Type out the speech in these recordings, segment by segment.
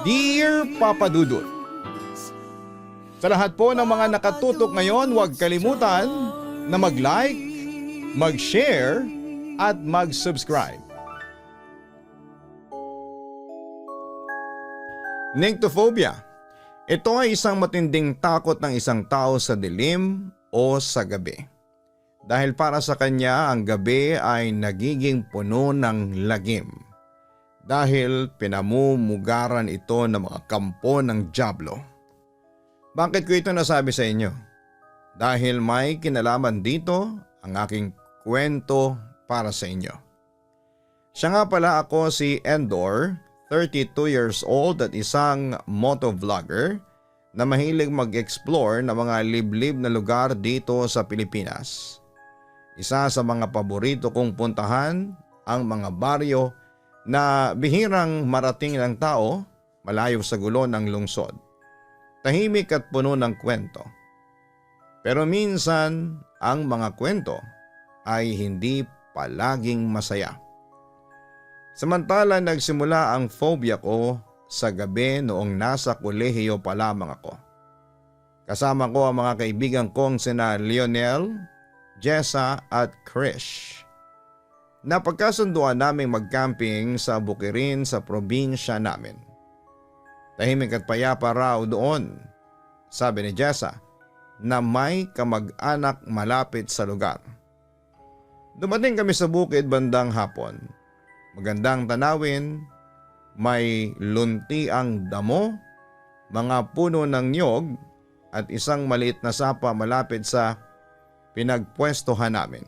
Dear Papa Dudut, sa lahat po ng mga nakatutok ngayon, huwag kalimutan na mag-like, mag-share at mag-subscribe. Nyctophobia. Ito ay isang matinding takot ng isang tao sa dilim o sa gabi. Dahil para sa kanya ang gabi ay nagiging puno ng lagim. Dahil pinamumugaran ito ng mga kampo ng dyablo. Bakit ko ito nasabi sa inyo? Dahil may kinalaman dito ang aking kwento para sa inyo. Siya nga pala ako si Endor, 32 years old at isang motovlogger na mahilig mag-explore ng mga liblib na lugar dito sa Pilipinas. Isa sa mga paborito kong puntahan ang mga baryo na bihirang marating ng tao malayo sa gulo ng lungsod. Tahimik at puno ng kwento. Pero minsan ang mga kwento ay hindi palaging masaya. Samantala nagsimula ang phobia ko sa gabi noong nasa kolehiyo pa lamang ako. Kasama ko ang mga kaibigan kong sina Lionel, Jessa at Krish. Napagkasunduan naming mag-camping sa Bukirin sa probinsya namin. Tahimik at payapa raw doon, sabi ni Jessa, na may kamag-anak malapit sa lugar. Dumating kami sa bukid bandang hapon. Magandang tanawin, may lunti ang damo, mga puno ng niyog at isang maliit na sapa malapit sa pinagpwestohan namin.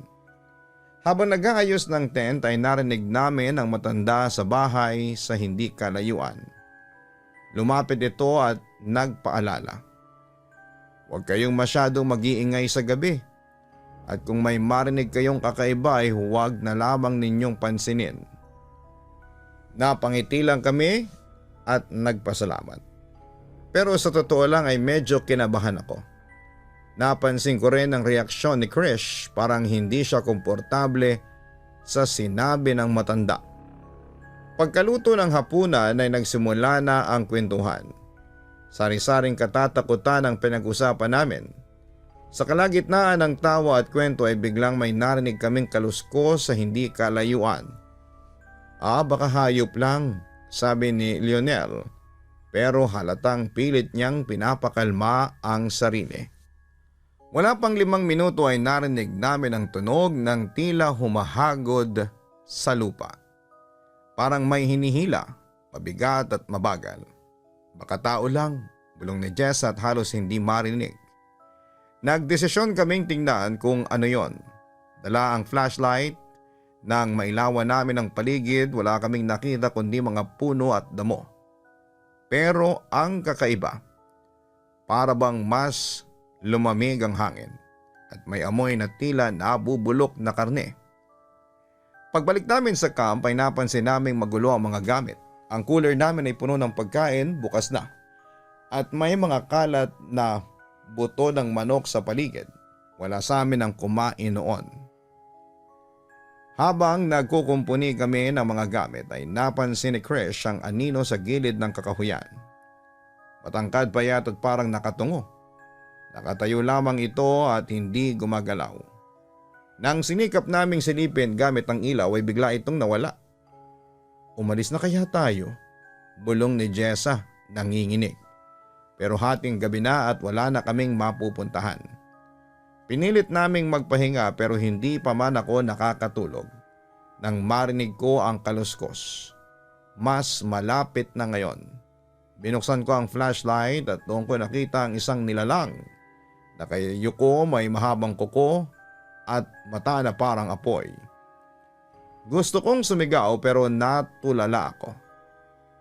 Habang nag-aayos ng tent ay narinig namin ang matanda sa bahay sa hindi kalayuan. Lumapit ito at nagpaalala. Huwag kayong masyadong mag-iingay sa gabi at kung may marinig kayong kakaiba ay huwag na lamang ninyong pansinin. Napangiti lang kami at nagpasalamat. Pero sa totoo lang ay medyo kinabahan ako. Napansin ko rin ang reaksyon ni Krish, parang hindi siya komportable sa sinabi ng matanda. Pagkaluto ng hapunan ay nagsimula na ang kwentuhan. Sari-saring katatakutan ang pinag-usapan namin. Sa kalagitnaan ng tawa at kwento ay biglang may narinig kaming kaluskos sa hindi kalayuan. Baka hayop lang, sabi ni Lionel, pero halatang pilit niyang pinapakalma ang sarili. Wala pang 5 minuto ay narinig namin ang tunog ng tila humahagod sa lupa. Parang may hinihila, mabigat at mabagal. Baka tao lang, bulong ni Jess at halos hindi marinig. Nagdesisyon kaming tingnan kung ano yon. Dala ang flashlight. Nang mailawan namin ang paligid, wala kaming nakita kundi mga puno at damo. Pero ang kakaiba, para bang mas lumamig ang hangin at may amoy na tila nabubulok na karne. Pagbalik namin sa camp ay napansin naming magulo ang mga gamit. Ang cooler namin ay puno ng pagkain, bukas na. At may mga kalat na buto ng manok sa paligid. Wala sa amin ang kumain noon. Habang nagkukumpuni kami ng mga gamit ay napansin ni Krish ang anino sa gilid ng kakahuyan. Matangkad payat at parang nakatungo. Nakatayo lamang ito at hindi gumagalaw. Nang sinikap naming silipin gamit ang ilaw ay bigla itong nawala. Umalis na kaya tayo? Bulong ni Jessa, nanginginig. Pero hating gabi na at wala na kaming mapupuntahan. Pinilit naming magpahinga pero hindi pa man ako nakakatulog. Nang marinig ko ang kaluskos. Mas malapit na ngayon. Binuksan ko ang flashlight at doon ko nakita ang isang nilalang. Nakayuko, may mahabang kuko at mata na parang apoy. Gusto kong sumigaw pero natulala ako.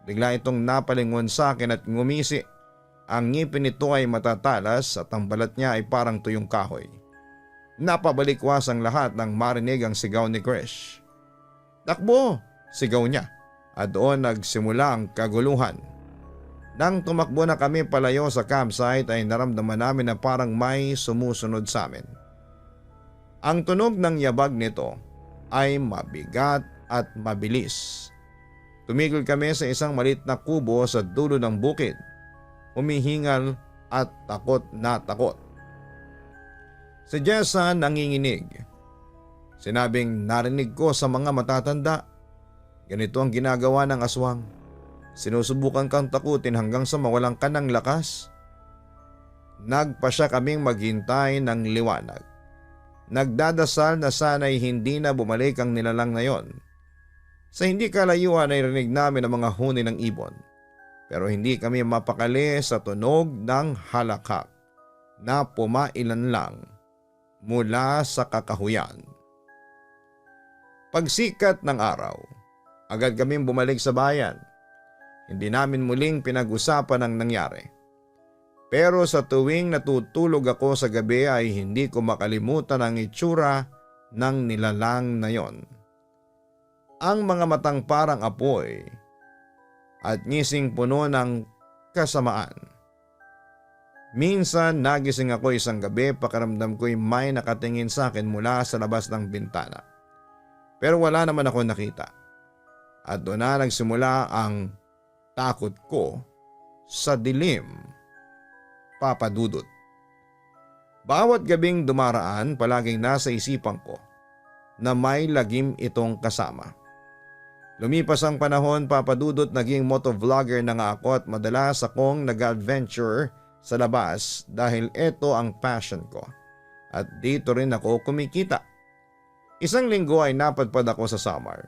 Bigla itong napalingon sa akin at ngumisi. Ang ngipin nito ay matatalas at ang balat niya ay parang tuyong kahoy. Napabalikwas ang lahat nang marinig ang sigaw ni Krish. "Takbo!" sigaw niya at doon nagsimula ang kaguluhan. Nang tumakbo na kami palayo sa campsite ay naramdaman namin na parang may sumusunod sa amin. Ang tunog ng yabag nito ay mabigat at mabilis. Tumigil kami sa isang maliit na kubo sa dulo ng bukid, humihingal at takot na takot. Si Jessa nanginginig. Sinabing narinig ko sa mga matatanda, ganito ang ginagawa ng aswang. Sinusubukan kang takutin hanggang sa mawalan ka ng lakas. Nagpasya kaming maghintay ng liwanag. Nagdadasal na sana'y hindi na bumalik ang nilalang na yon. Sa hindi kalayuan ay rinig namin ang mga huni ng ibon. Pero hindi kami mapakali sa tunog ng halakhak na pumailan lang mula sa kakahuyan. Pagsikat ng araw, agad kaming bumalik sa bayan. Hindi namin muling pinag-usapan ang nangyari. Pero sa tuwing natutulog ako sa gabi ay hindi ko makalimutan ang itsura ng nilalang na yon. Ang mga matang parang apoy at ngising puno ng kasamaan. Minsan nagising ako isang gabi, pakiramdam ko'y may nakatingin sa akin mula sa labas ng bintana. Pero wala naman ako nakita. At doon na nagsimula ang takot ko sa dilim, Papa Dudut. Bawat gabing dumaraan, palaging nasa isipan ko na may lagim itong kasama. Lumipas ang panahon, Papa Dudut, naging motovlogger na nga ako at madalas akong nag-adventure sa labas dahil ito ang passion ko. At dito rin ako kumikita. Isang linggo ay napadpad ako sa Samar.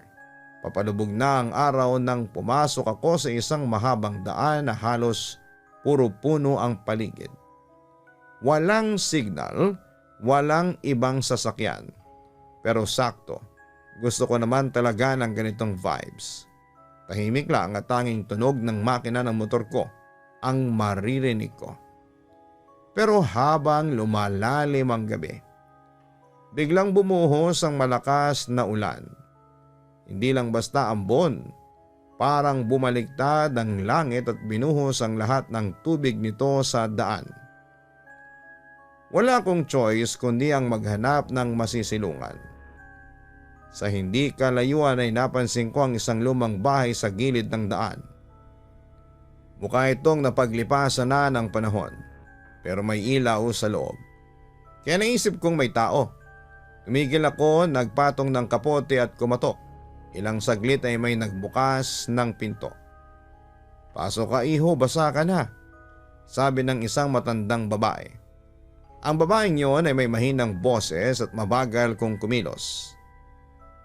Papalubog na ang araw nang pumasok ako sa isang mahabang daan na halos puro puno ang paligid. Walang signal, walang ibang sasakyan. Pero sakto, gusto ko naman talaga ng ganitong vibes. Tahimik lang at tanging tunog ng makina ng motor ko ang maririnig ko. Pero habang lumalalim ang gabi, biglang bumuhos ang malakas na ulan. Hindi lang basta ambon, parang bumaliktad ang langit at binuhos ang lahat ng tubig nito sa daan. Wala akong choice kundi ang maghanap ng masisilungan. Sa hindi kalayuan ay napansin ko ang isang lumang bahay sa gilid ng daan. Mukha itong napaglipasan na ng panahon, pero may ilaw sa loob. Kaya naisip kong may tao. Tumigil ako, nagpatong ng kapote at kumatok. Ilang saglit ay may nagbukas ng pinto. "Pasok ka, iho, basa ka na," sabi ng isang matandang babae. Ang babaeng yon ay may mahinang boses at mabagal kung kumilos.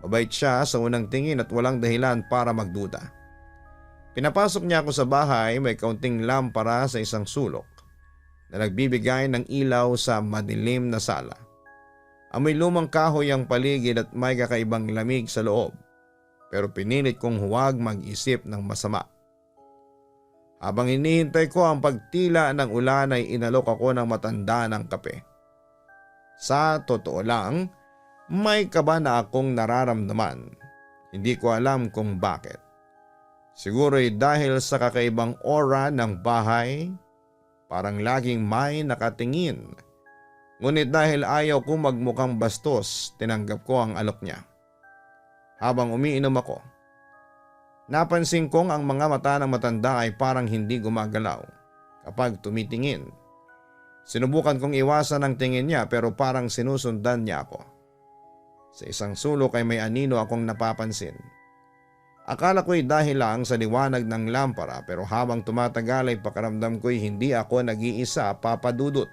Mabait siya sa unang tingin at walang dahilan para magduda. Pinapasok niya ako sa bahay, may kaunting lampara sa isang sulok na nagbibigay ng ilaw sa madilim na sala. Amoy lumang kahoy ang paligid at may kakaibang lamig sa loob, pero pinilit kong huwag mag-isip ng masama. Habang hinihintay ko ang pagtila ng ulan ay inalok ako ng matanda ng kape. Sa totoo lang, may kaba na akong nararamdaman. Hindi ko alam kung bakit. Siguro'y dahil sa kakaibang aura ng bahay, parang laging may nakatingin. Ngunit dahil ayaw ko magmukhang bastos, tinanggap ko ang alok niya. Habang umiinom ako, napansin kong ang mga mata ng matanda ay parang hindi gumagalaw kapag tumitingin. Sinubukan kong iwasan ang tingin niya pero parang sinusundan niya ako. Sa isang sulok ay may anino akong napapansin. Akala ko'y dahil lang sa liwanag ng lampara pero habang tumatagal ay pakiramdam ko'y hindi ako nag-iisa, Papa Dudut.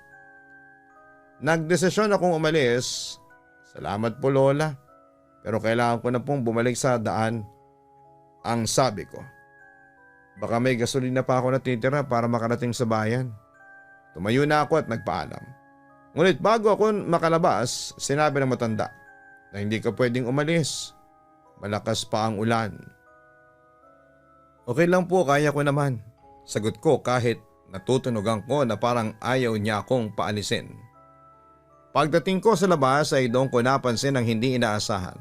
Nagdesisyon akong umalis. "Salamat po, Lola, pero kailangan ko na pong bumalik sa daan," ang sabi ko. Baka may gasolina pa ako natitira para makarating sa bayan. Tumayo na ako at nagpaalam. Ngunit bago ako makalabas, sinabi ng matanda na hindi ka pwedeng umalis. Malakas pa ang ulan. "Okay lang po, kaya ko naman," sagot ko kahit natutunogan ko na parang ayaw niya akong paalisin. Pagdating ko sa labas ay doon ko napansin ang hindi inaasahan.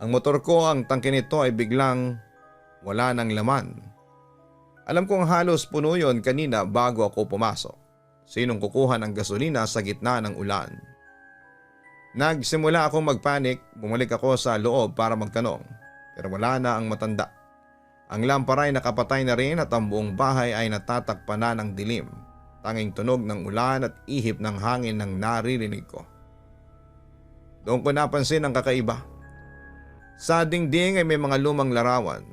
Ang motor ko, ang tangke nito ay biglang wala ng laman. Alam kong halos puno yon kanina bago ako pumasok. Sinong kukuha ng gasolina sa gitna ng ulan? Nagsimula akong magpanik, bumalik ako sa loob para magtanong. Pero wala na ang matanda. Ang lampara ay nakapatay na rin at ang buong bahay ay natatakpan na ng dilim. Tanging tunog ng ulan at ihip ng hangin ang naririnig ko. Doon ko napansin ang kakaiba. Sa dingding ay may mga lumang larawan.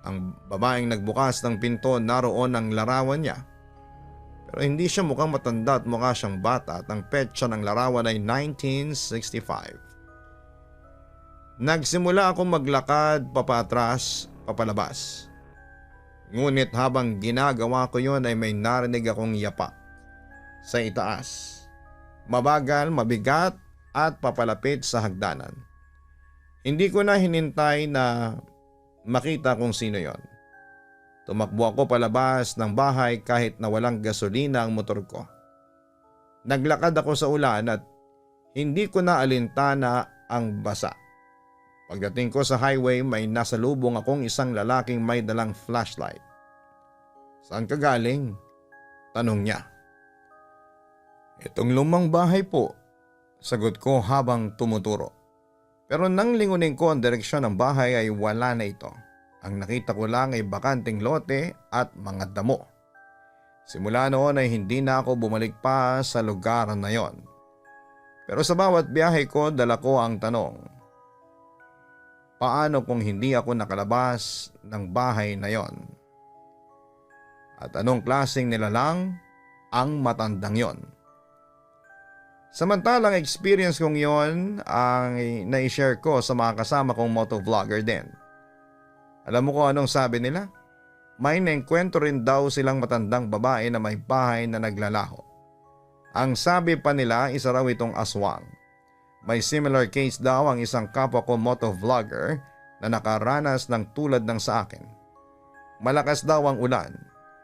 Ang babaeng nagbukas ng pinto, naroon ang larawan niya. Pero hindi siya mukhang matanda at mukha siyang bata at ang petsa ng larawan ay 1965. Nagsimula akong maglakad papatras, papalabas. Ngunit habang ginagawa ko yon ay may narinig akong yapak sa itaas. Mabagal, mabigat at papalapit sa hagdanan. Hindi ko na hinintay na makita kung sino yon. Tumakbo ako palabas ng bahay kahit na walang gasolina ang motor ko. Naglakad ako sa ulan at hindi ko na alintana ang basa. Pagdating ko sa highway, may nasalubong akong isang lalaking may dalang flashlight. "Saan ka galing?" tanong niya. "Itong lumang bahay po," sagot ko habang tumuturo. Pero nang lingunin ko ang direksyon ng bahay ay wala na ito. Ang nakita ko lang ay bakanting lote at mga damo. Simula noon ay hindi na ako bumalik pa sa lugar na yon. Pero sa bawat biyahe ko, dala ko ang tanong. Paano kung hindi ako nakalabas ng bahay na yon? At anong klaseng nilalang ang matandang yon? Samantalang experience kong yon ang na-share ko sa mga kasama kong motovlogger din. Alam mo kung anong sabi nila? May naengkwentro rin daw silang matandang babae na may bahay na naglalaho. Ang sabi pa nila, isa raw itong aswang. May similar case daw ang isang kapwa ko motovlogger na nakaranas ng tulad ng sa akin. Malakas daw ang ulan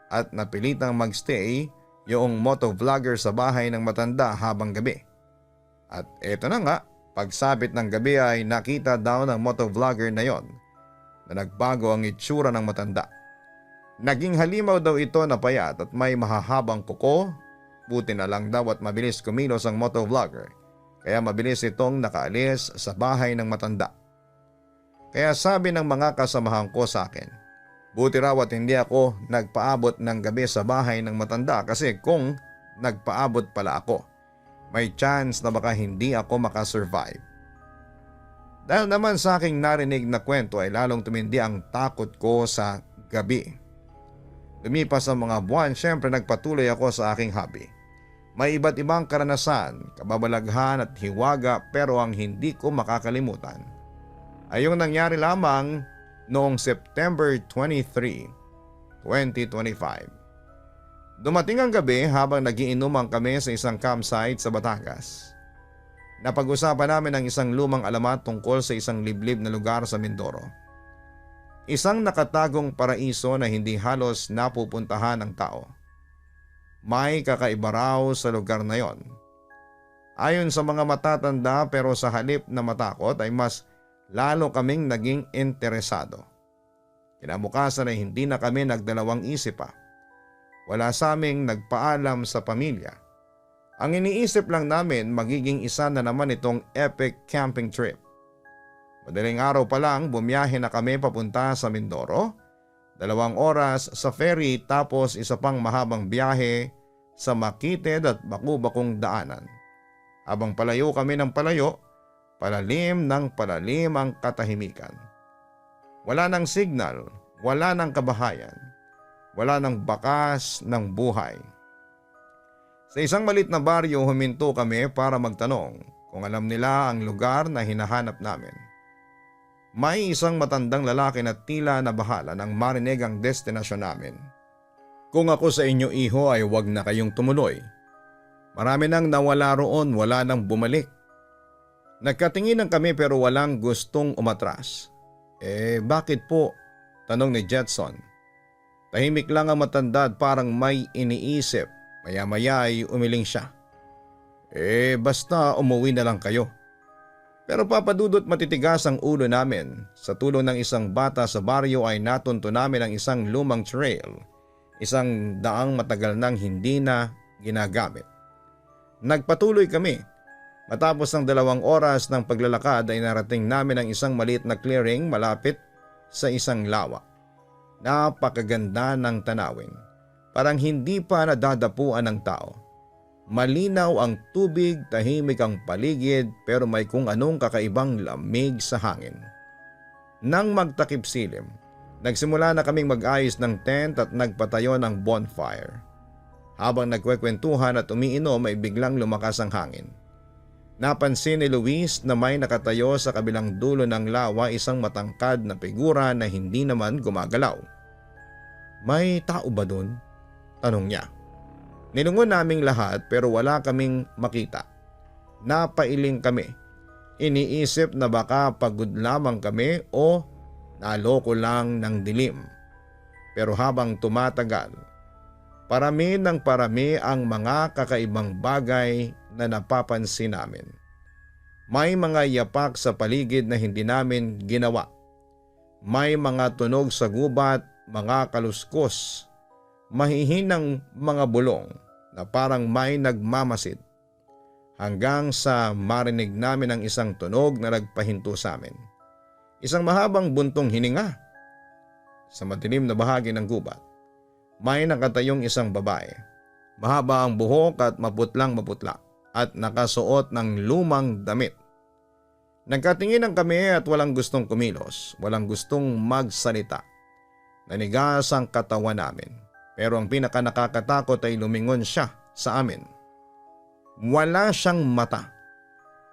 at napilitang magstay yung motovlogger sa bahay ng matanda habang gabi. At eto na nga, pagsapit ng gabi ay nakita daw ng motovlogger na yon na nagbago ang itsura ng matanda. Naging halimaw daw ito na payat at may mahahabang kuko. Buti na lang daw at mabilis kumilos ang motovlogger, kaya mabilis itong nakaalis sa bahay ng matanda. Kaya sabi ng mga kasamahan ko sa akin, buti raw at hindi ako nagpaabot ng gabi sa bahay ng matanda kasi kung nagpaabot pala ako, may chance na baka hindi ako makasurvive. Dahil naman sa aking narinig na kwento ay lalong tumindi ang takot ko sa gabi. Lumipas ang mga buwan, syempre nagpatuloy ako sa aking hobby. May iba't ibang karanasan, kababalaghan at hiwaga pero ang hindi ko makakalimutan ay yung nangyari lamang noong September 23, 2025. Dumating ang gabi habang nagiinuman kami sa isang campsite sa Batangas. Napag-usapan namin ang isang lumang alamat tungkol sa isang liblib na lugar sa Mindoro. Isang nakatagong paraiso na hindi halos napupuntahan ng tao. May kakaiba raw sa lugar na yon. Ayon sa mga matatanda pero sa halip na matakot ay mas lalo kaming naging interesado. Kinabukasan ay hindi na kami nagdalawang isip pa. Wala sa aming nagpaalam sa pamilya. Ang iniisip lang namin magiging isa na naman itong epic camping trip. Madaling araw pa lang bumiyahe na kami papunta sa Mindoro, 2 oras sa ferry tapos isa pang mahabang biyahe sa makitid at bakubakong daanan. Habang palayo kami ng palayo, palalim ng palalim ang katahimikan. Wala ng signal, wala ng kabahayan, wala ng bakas ng buhay. Sa isang malit na baryo huminto kami para magtanong kung alam nila ang lugar na hinahanap namin. May isang matandang lalaki na tila nabahala nang marinig ang destinasyon namin. "Kung ako sa inyo iho ay wag na kayong tumuloy. Marami nang nawala roon, wala nang bumalik." Nagkatinginan kami pero walang gustong umatras. Bakit po?" tanong ni Jetson. Tahimik lang ang matanda at parang may iniisip. Maya-maya ay umiling siya. Basta umuwi na lang kayo." Pero papadudot matitigas ang ulo namin. Sa tulong ng isang bata sa baryo ay natunto namin ang isang lumang trail. Isang daang matagal nang hindi na ginagamit. Nagpatuloy kami. Matapos ng 2 oras ng paglalakad ay narating namin ang isang maliit na clearing malapit sa isang lawa. Napakaganda ng tanawin. Parang hindi pa nadadapuan ng tao. Malinaw ang tubig, tahimik ang paligid pero may kung anong kakaibang lamig sa hangin. Nang magtakip silim, nagsimula na kaming mag-ayos ng tent at nagpatayo ng bonfire. Habang nagkwekwentuhan at umiinom ay biglang lumakas ang hangin. Napansin ni Luis na may nakatayo sa kabilang dulo ng lawa, isang matangkad na figura na hindi naman gumagalaw. "May tao ba dun?" tanong niya. Nilungon naming lahat pero wala kaming makita. Napailing kami. Iniisip na baka pagod lamang kami o naloko lang ng dilim. Pero habang tumatagal, parami ng parami ang mga kakaibang bagay na napapansin namin. May mga yapak sa paligid na hindi namin ginawa. May mga tunog sa gubat, mga kaluskos, mahihinang mga bulong na parang may nagmamasid. Hanggang sa marinig namin ang isang tunog na nagpahinto sa amin. Isang mahabang buntong hininga. Sa madilim na bahagi ng gubat, may nakatayong isang babae. Mahaba ang buhok at maputlang-maputla at nakasuot ng lumang damit. Nagkatinginan kami at walang gustong kumilos, walang gustong magsalita. Nanigas ang katawan namin. Pero ang pinaka nakakatakot ay lumingon siya sa amin. Wala siyang mata.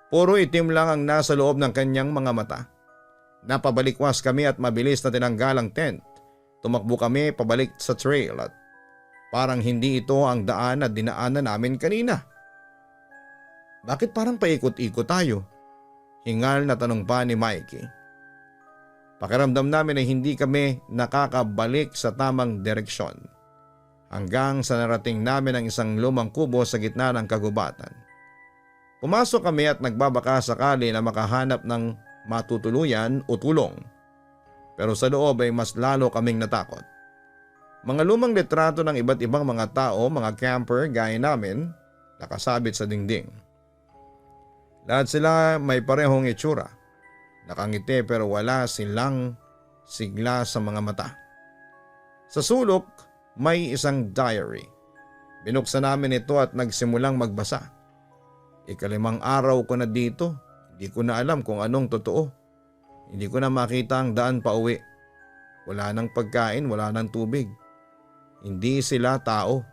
Puro itim lang ang nasa loob ng kanyang mga mata. Napabalikwas kami at mabilis na tinanggal ang tent. Tumakbo kami pabalik sa trail at parang hindi ito ang daan na dinaanan namin kanina. "Bakit parang paikot-ikot tayo?" hingal na tanong pa ni Mikey. Pakiramdam namin ay hindi kami nakakabalik sa tamang direksyon. Hanggang sa narating namin ang isang lumang kubo sa gitna ng kagubatan. Pumasok kami at nagbabaka sakali na makahanap ng matutuluyan o tulong. Pero sa loob ay mas lalo kaming natakot. Mga lumang litrato ng iba't ibang mga tao, mga camper gaya namin, nakasabit sa dingding. Lahat sila may parehong itsura. Nakangiti pero wala silang sigla sa mga mata. Sa sulok, may isang diary. Binuksan namin ito at nagsimulang magbasa. 5 araw ko na dito. Hindi ko na alam kung anong totoo. Hindi ko na makita ang daan pa uwi. Wala nang pagkain, wala nang tubig. Hindi sila tao.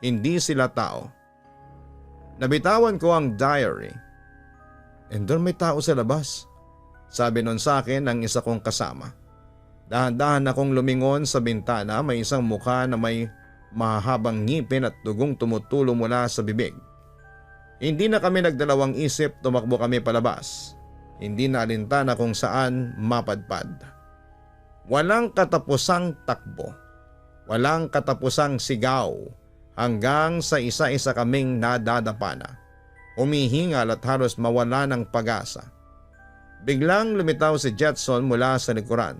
Hindi sila tao. Nabitawan ko ang diary. And doon may tao sa labas. Sabi nun sa akin ng isa kong kasama. Dahan-dahan akong lumingon sa bintana, may isang mukha na may mahabang ngipin at dugong tumutulo mula sa bibig. Hindi na kami nagdalawang isip, tumakbo kami palabas. Hindi na alintana kung saan mapadpad. Walang katapusang takbo. Walang katapusang sigaw hanggang sa isa-isa kaming nadadapana. Humihingal at halos mawala ng pag-asa. Biglang lumitaw si Jetson mula sa likuran.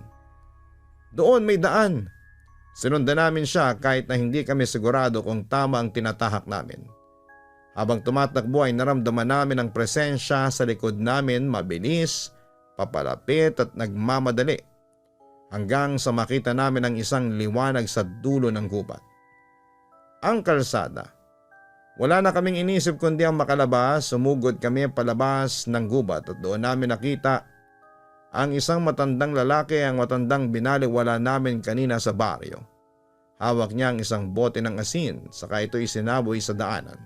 "Doon may daan." Sinundan namin siya kahit na hindi kami sigurado kung tama ang tinatahak namin. Habang tumatakbo ay naramdaman namin ang presensya sa likod namin, mabilis, papalapit at nagmamadali. Hanggang sa makita namin ang isang liwanag sa dulo ng gubat. Ang kalsada. Wala na kaming inisip kundi ang makalabas, sumugod kami palabas ng gubat at doon namin nakita ang isang matandang lalaki, ang matandang binaliwala namin kanina sa baryo. Hawak niya ang isang bote ng asin, saka ito isinaboy sa daanan.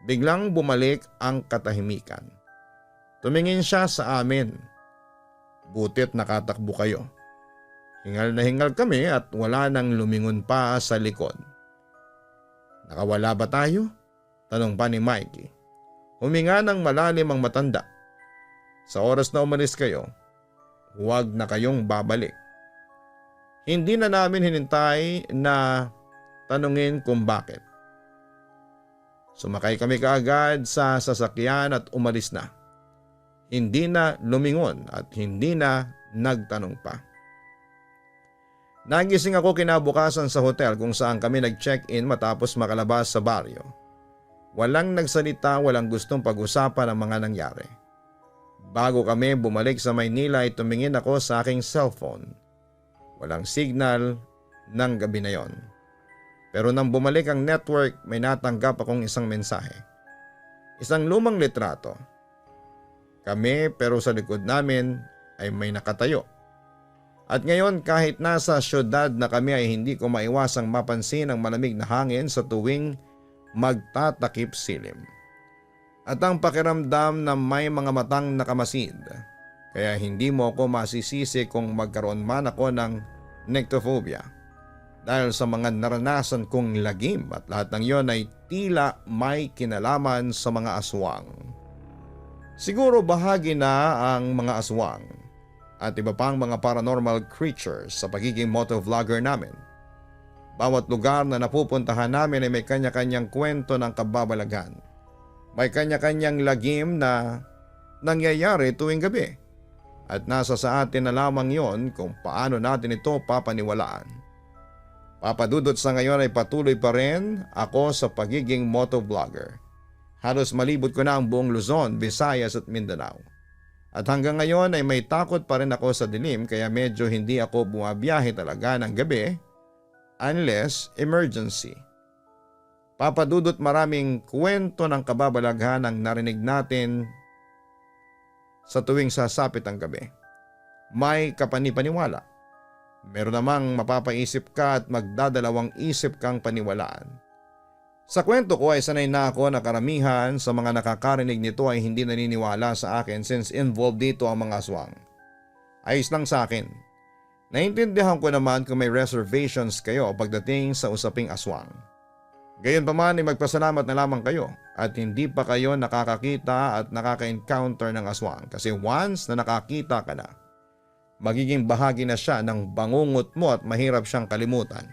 Biglang bumalik ang katahimikan. Tumingin siya sa amin. "Butit nakatakbo kayo." Hingal na hingal kami at wala nang lumingon pa sa likod. "Nakawala ba tayo?" tanong pa ni Mikey. Huminga ng malalim ang matanda. "Sa oras na umalis kayo, huwag na kayong babalik." Hindi na namin hinintay na tanungin kung bakit. Sumakay kami kaagad sa sasakyan at umalis na. Hindi na lumingon at hindi na nagtanong pa. Nagising ako kinabukasan sa hotel kung saan kami nag-check-in matapos makalabas sa baryo. Walang nagsalita, walang gustong pag-usapan ang mga nangyari. Bago kami bumalik sa Maynila ay tumingin ako sa aking cellphone. Walang signal ng gabi na yon. Pero nang bumalik ang network, may natanggap akong isang mensahe. Isang lumang litrato. Kami pero sa likod namin ay may nakatayo. At ngayon kahit nasa syudad na kami ay hindi ko maiwasang mapansin ang malamig na hangin sa tuwing magtatakip silim. At ang pakiramdam na may mga matang nakamasid. Kaya hindi mo ako masisisi kung magkaroon man ako ng nyctophobia. Dahil sa mga naranasan kong lagim at lahat ng yon ay tila may kinalaman sa mga aswang. Siguro bahagi na ang mga aswang at iba pang mga paranormal creatures sa pagiging motovlogger namin. Bawat lugar na napupuntahan namin ay may kanya-kanyang kwento ng kababalaghan. May kanya-kanyang lagim na nangyayari tuwing gabi. At nasa sa atin na lamang yon kung paano natin ito papaniwalaan. Papadudot sa ngayon ay patuloy pa rin ako sa pagiging motovlogger. Halos malibot ko na ang buong Luzon, Visayas at Mindanao. At hanggang ngayon ay may takot pa rin ako sa dilim kaya medyo hindi ako bumabiyahe talaga ng gabi unless emergency. Papadudot maraming kwento ng kababalaghan ang narinig natin sa tuwing sasapit ang gabi. May kapanipaniwala. Meron namang mapapaisip ka at magdadalawang isip kang paniwalaan. Sa kwento ko ay sanay na ako na karamihan sa mga nakakarinig nito ay hindi naniniwala sa akin since involved dito ang mga aswang. Ayos lang sa akin. Naintindihan ko naman kung may reservations kayo pagdating sa usaping aswang. Gayunpaman ay magpasalamat na lamang kayo at hindi pa kayo nakakakita at nakaka-encounter ng aswang kasi once na nakakita ka na, magiging bahagi na siya ng bangungot mo at mahirap siyang kalimutan.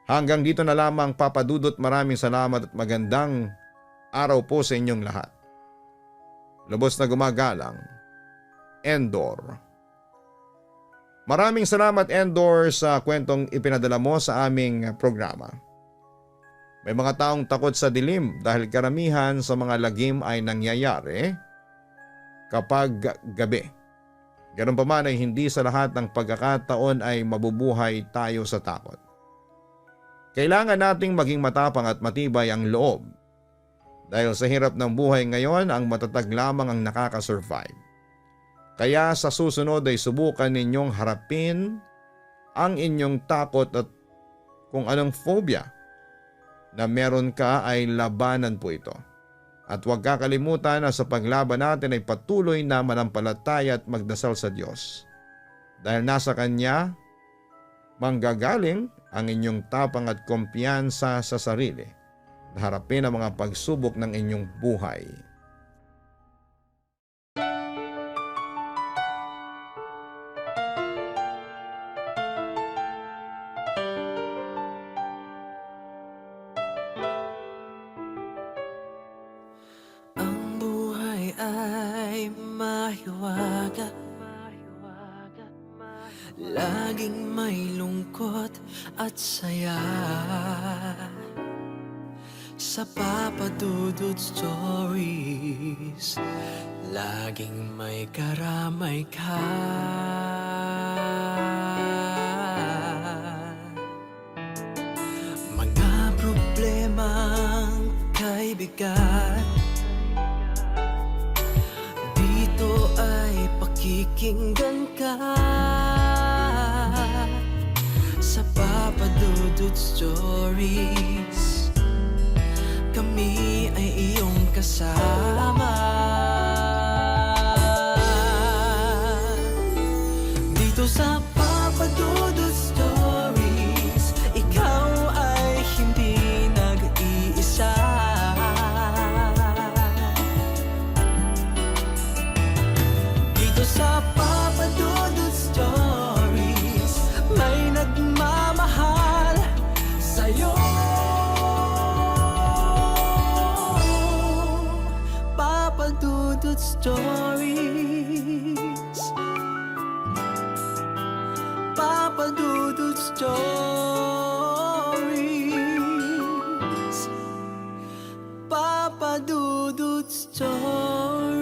Hanggang dito na lamang papadudot, maraming salamat at magandang araw po sa inyong lahat. Lubos na gumagalang, Endor. Maraming salamat Endor sa kwentong ipinadala mo sa aming programa. May mga taong takot sa dilim dahil karamihan sa mga lagim ay nangyayari kapag gabi. Ganun pa man ay hindi sa lahat ng pagkakataon ay mabubuhay tayo sa takot. Kailangan nating maging matapang at matibay ang loob. Dahil sa hirap ng buhay ngayon, ang matatag lamang ang nakakasurvive. Kaya sa susunod ay subukan ninyong harapin ang inyong takot at kung anong phobia na meron ka ay labanan po ito. At huwag kakalimutan na sa paglaban natin ay patuloy na manampalataya at magdasal sa Diyos. Dahil nasa Kanya, manggagaling ang inyong tapang at kumpiyansa sa sarili na harapin ang mga pagsubok ng inyong buhay. Laging may lungkot at saya sa Papadudod Stories. Laging may karamay ka. Mga problemang kaibigan, dito ay pakikinggan ka. Sa Papadudod Stories, kami ay iyong kasama. Dito sa Papadudod Stories, ikaw ay hindi nag-iisa. Dito sa Papadudod Stories, may nagmamahal sa'yo. Papadudod Stories, Papadudod Stories, Papa Dudut Stories.